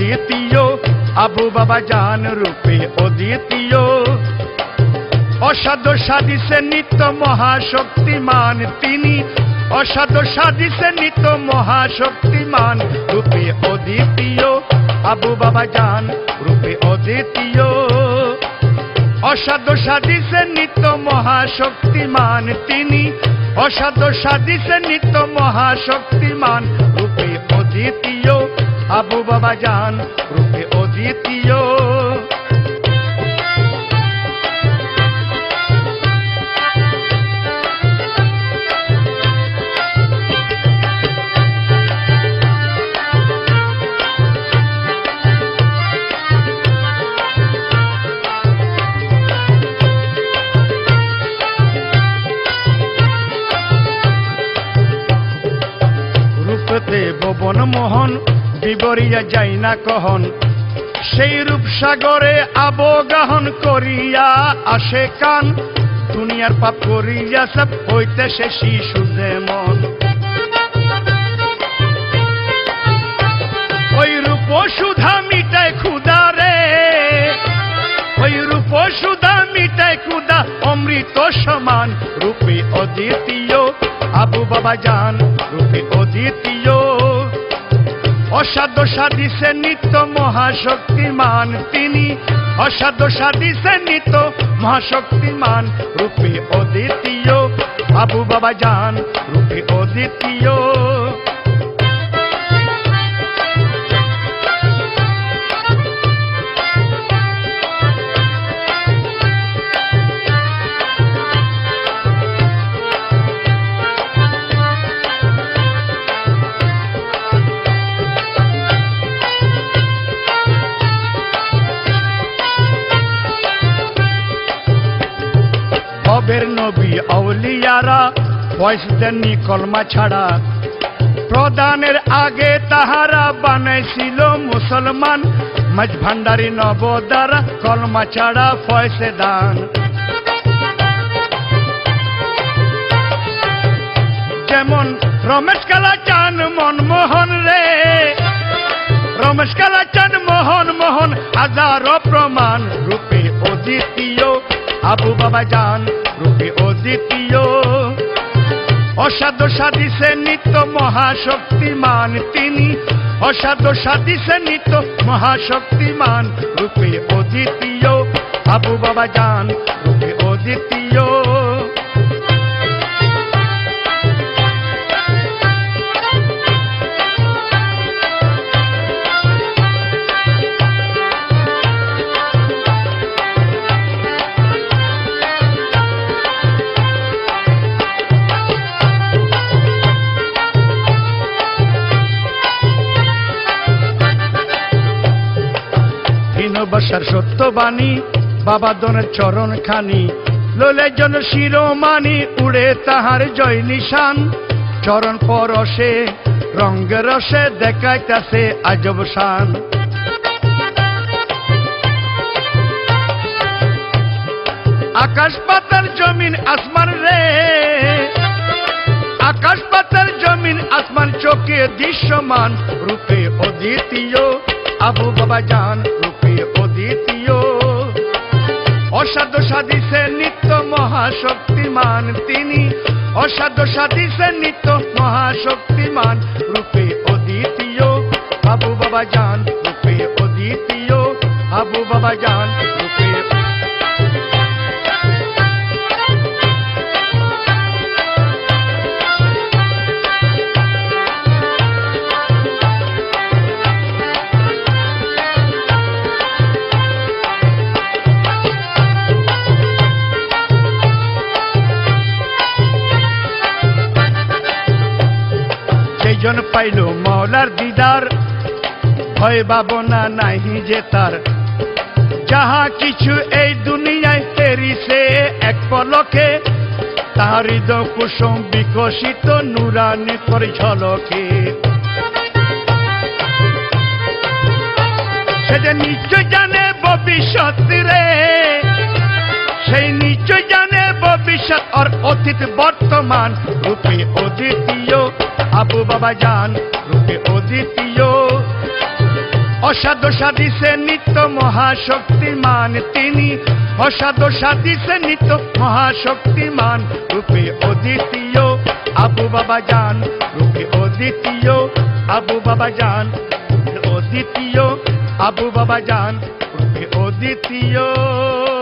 অদ্বিতীয় আবু বাবা জান রূপে অদ্বিতীয় অসাধ্য সাধিছে নিত্য মহাশক্তিমান তিনি অসাধ্য সাধিছে নিত্য মহাশক্তিমান রূপে অদ্বিতীয় আবু বাবা জান রূপে অদ্বিতীয় অসাধ্য সাধিছে নিত্য মহাশক্তিমান তিনি অসাধ্য সাধিছে নিত্য মহাশক্তিমান রূপে অদ্বিতীয় আবু বাবা জান রূপে অদ্বিতীয় ভুবন মোহন বিবরিয়া যাই না কহন সেই রূপসাগরে আবগাহন করিয়া আসে কান দুনিয়ার পাপ করিয়া সব হইতেছে শিশু যেমন ওই রূপ সুধা মিটায় ক্ষুধা রে ওই রূপ সুধা মিটায় ক্ষুধা অমৃত সমান রূপে অদ্বিতীয় আবু বাবা জান রূপে অদ্বিতীয় অসাধ্য সাধিছে নিত্য মহাশক্তিমান তিনি অসাধ্য সাধিছে নিত্য মহাশক্তিমান রূপে অদ্বিতীয় আবু বাবা জান রূপে অদ্বিতীয় ভবের নবী আউলিয়ারা বয়স দেননি কলমা ছাড়া প্রদানের আগে তাহারা বানাইছিল মুসলমান মাঝ ভান্ডারী নবদ্বারা কলমা ছাড়া ফয়সে দান যেমন রমেশ কালাচান মনমোহন রে রমেশ কালাচান মোহন মোহন হাজারো প্রমাণ রূপে অদ্বিতীয় আবু বাবা জান রূপে অদ্বিতীয় অসাধ্য সাধিছে নিত্য মহাশক্তিমান তিনি অসাধ্য সাধিছে নিত্য মহাশক্তিমান রূপে অদ্বিতীয় আবু বাবা জান রূপে অদ্বিতীয় বর্ষার সত্যবাণী বাবা দনের চরণ খানি লোলে জন শিরোমানি উড়ে তাহার জয় নিশান চরণ পরশে রঙ্গে রসে দেখাইতাছে আজব শান আকাশ পাতাল জমিন আসমান রে আকাশ পাতাল জমিন আসমান চোখে দৃশ্যমান রূপে অদ্বিতীয় আবু বাবা জান রূপে অদ্বিতীয় অসাধ্য সাধিছে নিত্য মহাশক্তিমান তিনি অসাধ্য সাধিছে নিত্য মহাশক্তিমান রূপে অদ্বিতীয় আবু বাবা জান রূপে অদ্বিতীয় আবু বাবা জান রূপে জন পাইল মৌলার দিদার ভয় ভাবনা নাহি যে তার যাহা কিছু এই দুনিয়ায় হেরিছে এক পলকে তাহার হৃদয় কুসুম বিকশিত নুরানি করে ঝলকে সে যে নিশ্চয় জানে ভবিষ্যৎ রে সেই নিশ্চয় জানে ভবিষ্যৎ আর অতীত বর্তমান রূপে অদ্বিতীয় আবু বাবা জান রূপে অদ্বিতীয় অসাধ্য সাধিছে নিত্য মহাশক্তিমান তিনি, অসাধ্য সাধিছে নিত্য মহাশক্তিমান, রূপে অদ্বিতীয় আবু বাবা জান, রূপে অদ্বিতীয় আবু বাবা জান, অদ্বিতীয় আবু বাবা জান, রূপে অদ্বিতীয়।